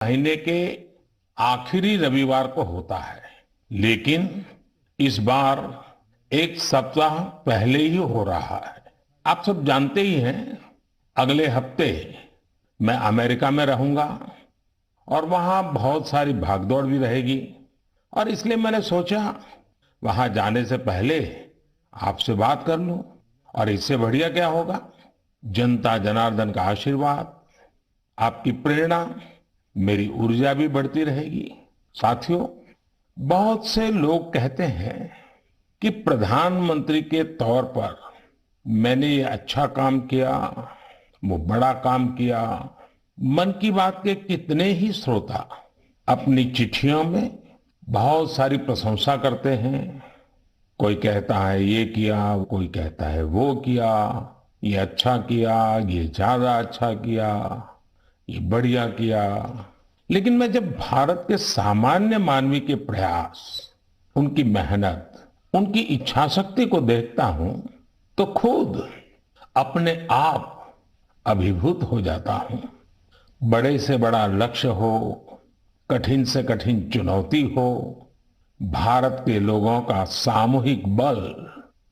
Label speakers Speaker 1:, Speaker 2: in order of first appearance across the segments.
Speaker 1: महीने के आखिरी रविवार को होता है, लेकिन इस बार एक सप्ताह पहले ही हो रहा है। आप सब जानते ही हैं, अगले हफ्ते मैं अमेरिका में रहूंगा और वहां बहुत सारी भागदौड़ भी रहेगी। और इसलिए मैंने सोचा वहां जाने से पहले आपसे बात कर लूं। और इससे बढ़िया क्या होगा, जनता जनार्दन का आशीर्वाद, आपकी प्रेरणा, मेरी ऊर्जा भी बढ़ती रहेगी। साथियों, बहुत से लोग कहते हैं कि प्रधानमंत्री के तौर पर मैंने ये अच्छा काम किया, वो बड़ा काम किया। मन की बात के कितने ही श्रोता अपनी चिट्ठियों में बहुत सारी प्रशंसा करते हैं। कोई कहता है ये किया, कोई कहता है वो किया, ये अच्छा किया, ये ज्यादा अच्छा किया, ये बढ़िया किया। लेकिन मैं जब भारत के सामान्य मानवी के प्रयास, उनकी मेहनत, उनकी इच्छा शक्ति को देखता हूं तो खुद अपने आप अभिभूत हो जाता हूं। बड़े से बड़ा लक्ष्य हो, कठिन से कठिन चुनौती हो, भारत के लोगों का सामूहिक बल,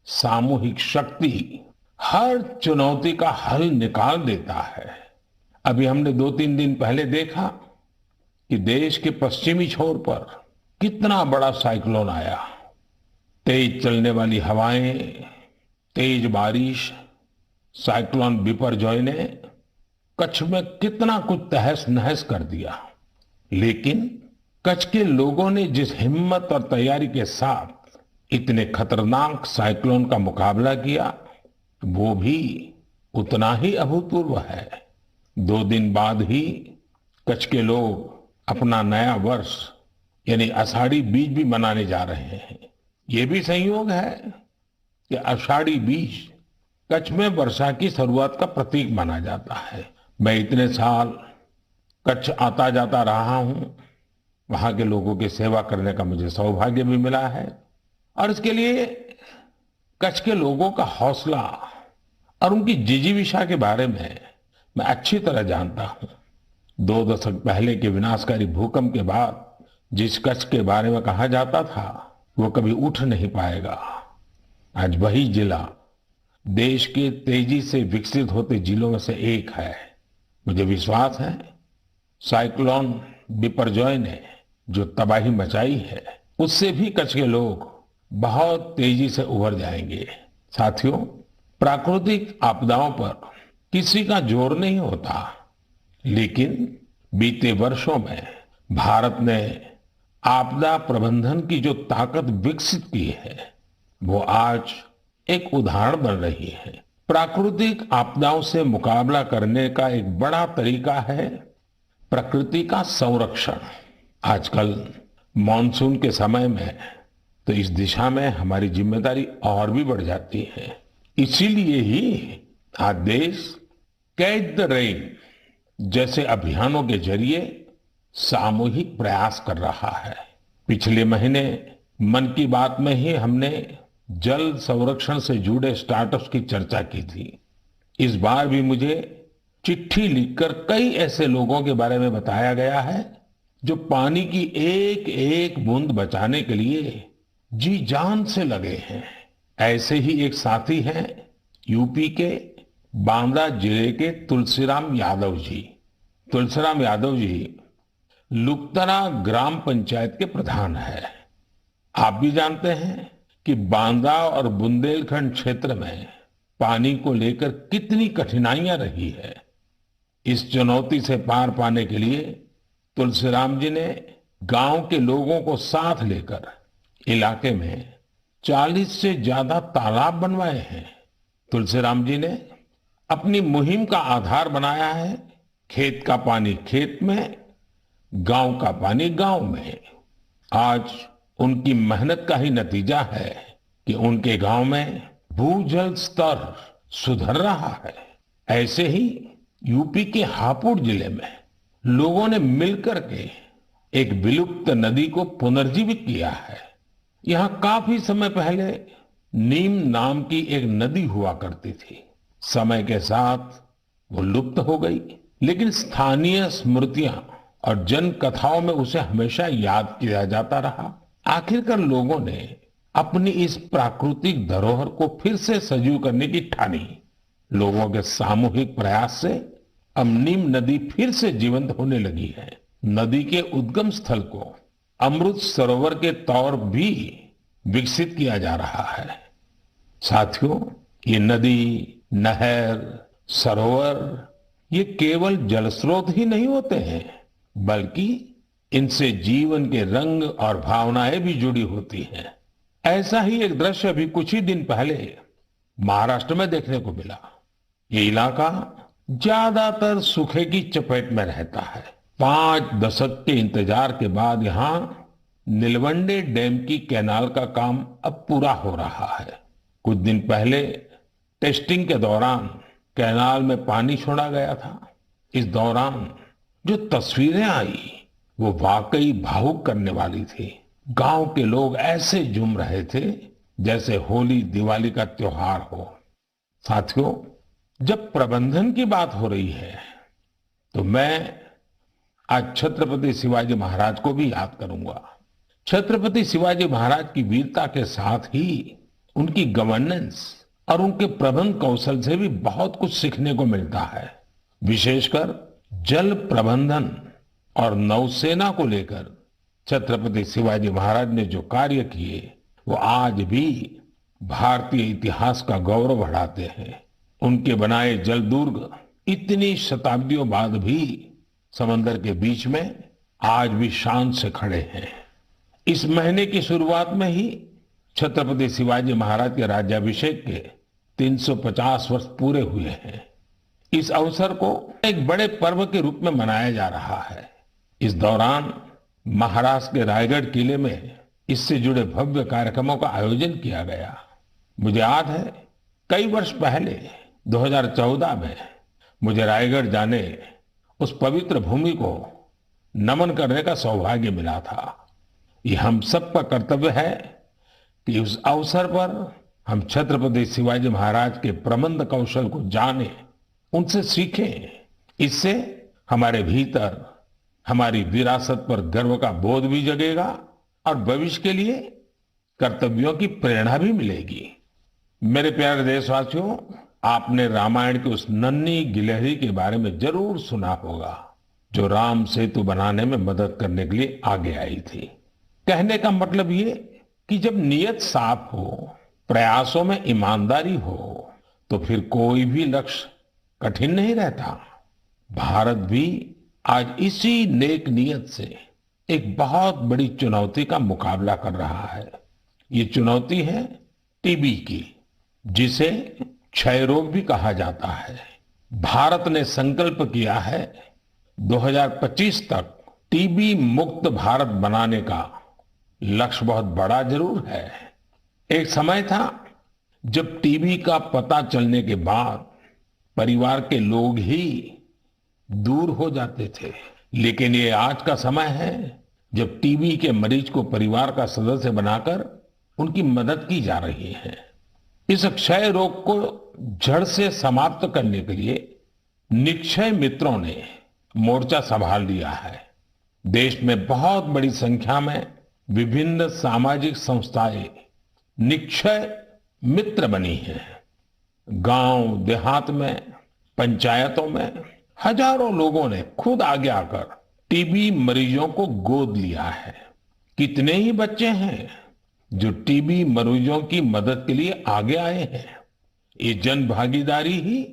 Speaker 1: सामूहिक शक्ति हर चुनौती का हल निकाल देता है। अभी हमने 2-3 दिन पहले देखा कि देश के पश्चिमी छोर पर कितना बड़ा साइक्लोन आया। तेज चलने वाली हवाएं, तेज बारिश, साइक्लोन बिपरजॉय ने कच्छ में कितना कुछ तहस नहस कर दिया। लेकिन कच्छ के लोगों ने जिस हिम्मत और तैयारी के साथ इतने खतरनाक साइक्लोन का मुकाबला किया, वो भी उतना ही अभूतपूर्व है। 2 दिन बाद ही कच्छ के लोग अपना नया वर्ष यानी आषाढ़ी बीज भी मनाने जा रहे हैं। ये भी संयोग है कि आषाढ़ी बीज कच्छ में वर्षा की शुरुआत का प्रतीक माना जाता है। मैं इतने साल कच्छ आता जाता रहा हूं, वहां के लोगों की सेवा करने का मुझे सौभाग्य भी मिला है। और इसके लिए कच्छ के लोगों का हौसला और उनकी जिजीविषा के बारे में मैं अच्छी तरह जानता हूं। 2 दशक पहले के विनाशकारी भूकंप के बाद जिस कच्छ के बारे में कहा जाता था वो कभी उठ नहीं पाएगा, आज वही जिला देश के तेजी से विकसित होते जिलों में से एक है। मुझे विश्वास है साइक्लोन बिपरजॉय ने जो तबाही मचाई है, उससे भी कच्छ के लोग बहुत तेजी से उभर जाएंगे। साथियों, प्राकृतिक आपदाओं पर किसी का जोर नहीं होता, लेकिन बीते वर्षों में भारत ने आपदा प्रबंधन की जो ताकत विकसित की है, वो आज एक उदाहरण बन रही है। प्राकृतिक आपदाओं से मुकाबला करने का एक बड़ा तरीका है प्रकृति का संरक्षण। आजकल मॉनसून के समय में तो इस दिशा में हमारी जिम्मेदारी और भी बढ़ जाती है। इसीलिए ही आज देश कैच द रेन जैसे अभियानों के जरिए सामूहिक प्रयास कर रहा है। पिछले महीने मन की बात में ही हमने जल संरक्षण से जुड़े स्टार्टअप्स की चर्चा की थी। इस बार भी मुझे चिट्ठी लिखकर कई ऐसे लोगों के बारे में बताया गया है जो पानी की एक एक बूंद बचाने के लिए जी जान से लगे हैं। ऐसे ही एक साथी हैं यूपी के बांदा जिले के तुलसीराम यादव जी। तुलसीराम यादव जी लुकतरा ग्राम पंचायत के प्रधान है। आप भी जानते हैं कि बांदा और बुंदेलखंड क्षेत्र में पानी को लेकर कितनी कठिनाइयां रही है। इस चुनौती से पार पाने के लिए तुलसीराम जी ने गांव के लोगों को साथ लेकर इलाके में 40 से ज्यादा तालाब बनवाए हैं। तुलसीराम जी ने अपनी मुहिम का आधार बनाया है खेत का पानी खेत में, गांव का पानी गांव में। आज उनकी मेहनत का ही नतीजा है कि उनके गांव में भूजल स्तर सुधर रहा है। ऐसे ही यूपी के हापुड़ जिले में लोगों ने मिलकर के एक विलुप्त नदी को पुनर्जीवित किया है। यहां काफी समय पहले नीम नाम की एक नदी हुआ करती थी। समय के साथ वो लुप्त हो गई, लेकिन स्थानीय स्मृतियां और जन कथाओं में उसे हमेशा याद किया जाता रहा। आखिरकार लोगों ने अपनी इस प्राकृतिक धरोहर को फिर से सजीव करने की ठानी। लोगों के सामूहिक प्रयास से अब नीम नदी फिर से जीवंत होने लगी है। नदी के उद्गम स्थल को अमृत सरोवर के तौर भी विकसित किया जा रहा है। साथियों, ये नदी, नहर, सरोवर ये केवल जल स्रोत ही नहीं होते हैं, बल्कि इनसे जीवन के रंग और भावनाएं भी जुड़ी होती हैं। ऐसा ही एक दृश्य अभी कुछ ही दिन पहले महाराष्ट्र में देखने को मिला। ये इलाका ज्यादातर सूखे की चपेट में रहता है। 5 दशक के इंतजार के बाद यहाँ नीलवंडे डैम की कैनाल का काम अब पूरा हो रहा है। कुछ दिन पहले टेस्टिंग के दौरान कैनाल में पानी छोड़ा गया था। इस दौरान जो तस्वीरें आई वो वाकई भावुक करने वाली थी। गांव के लोग ऐसे झूम रहे थे जैसे होली दिवाली का त्योहार हो। साथियों, जब प्रबंधन की बात हो रही है तो मैं आज छत्रपति शिवाजी महाराज को भी याद करूंगा। छत्रपति शिवाजी महाराज की वीरता के साथ ही उनकी गवर्नेंस और उनके प्रबंध कौशल से भी बहुत कुछ सीखने को मिलता है। विशेषकर जल प्रबंधन और नौसेना को लेकर छत्रपति शिवाजी महाराज ने जो कार्य किए वो आज भी भारतीय इतिहास का गौरव बढ़ाते हैं। उनके बनाए जल दुर्ग इतनी शताब्दियों बाद भी समंदर के बीच में आज भी शान से खड़े हैं। इस महीने की शुरुआत में ही छत्रपति शिवाजी महाराज के राज्याभिषेक के 350 वर्ष पूरे हुए हैं। इस अवसर को एक बड़े पर्व के रूप में मनाया जा रहा है। इस दौरान महाराष्ट्र के रायगढ़ किले में इससे जुड़े भव्य कार्यक्रमों का आयोजन किया गया। मुझे याद है कई वर्ष पहले 2014 में मुझे रायगढ़ जाने, उस पवित्र भूमि को नमन करने का सौभाग्य मिला था। ये हम सब का कर्तव्य है कि उस अवसर पर हम छत्रपति शिवाजी महाराज के प्रबंध कौशल को जानें, उनसे सीखें। इससे हमारे भीतर हमारी विरासत पर गर्व का बोध भी जगेगा और भविष्य के लिए कर्तव्यों की प्रेरणा भी मिलेगी। मेरे प्यारे देशवासियों, आपने रामायण की उस नन्ही गिलहरी के बारे में जरूर सुना होगा जो राम सेतु बनाने में मदद करने के लिए आगे आई थी। कहने का मतलब ये कि जब नीयत साफ हो, प्रयासों में ईमानदारी हो, तो फिर कोई भी लक्ष्य कठिन नहीं रहता। भारत भी आज इसी नेक नियत से एक बहुत बड़ी चुनौती का मुकाबला कर रहा है। ये चुनौती है टीबी की, जिसे क्षय रोग भी कहा जाता है। भारत ने संकल्प किया है 2025 तक टीबी मुक्त भारत बनाने का। लक्ष्य बहुत बड़ा जरूर है। एक समय था जब टीबी का पता चलने के बाद परिवार के लोग ही दूर हो जाते थे, लेकिन ये आज का समय है जब टीबी के मरीज को परिवार का सदस्य बनाकर उनकी मदद की जा रही है। इस क्षय रोग को जड़ से समाप्त करने के लिए निक्षय मित्रों ने मोर्चा संभाल लिया है। देश में बहुत बड़ी संख्या में विभिन्न सामाजिक संस्थाएं निक्षय मित्र बनी हैं। गांव देहात में, पंचायतों में हजारों लोगों ने खुद आगे आकर टीबी मरीजों को गोद लिया है। कितने ही बच्चे हैं जो टीबी मरीजों की मदद के लिए आगे आए हैं। ये जन भागीदारी ही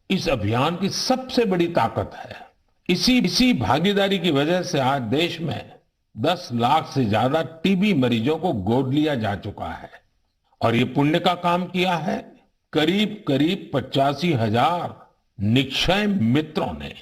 Speaker 1: इस अभियान की सबसे बड़ी ताकत है। इसी भागीदारी की वजह से आज देश में 10 लाख से ज्यादा टीबी मरीजों को गोद लिया जा चुका है। और ये पुण्य का काम किया है करीब करीब 85,000 निक्षय मित्रों ने।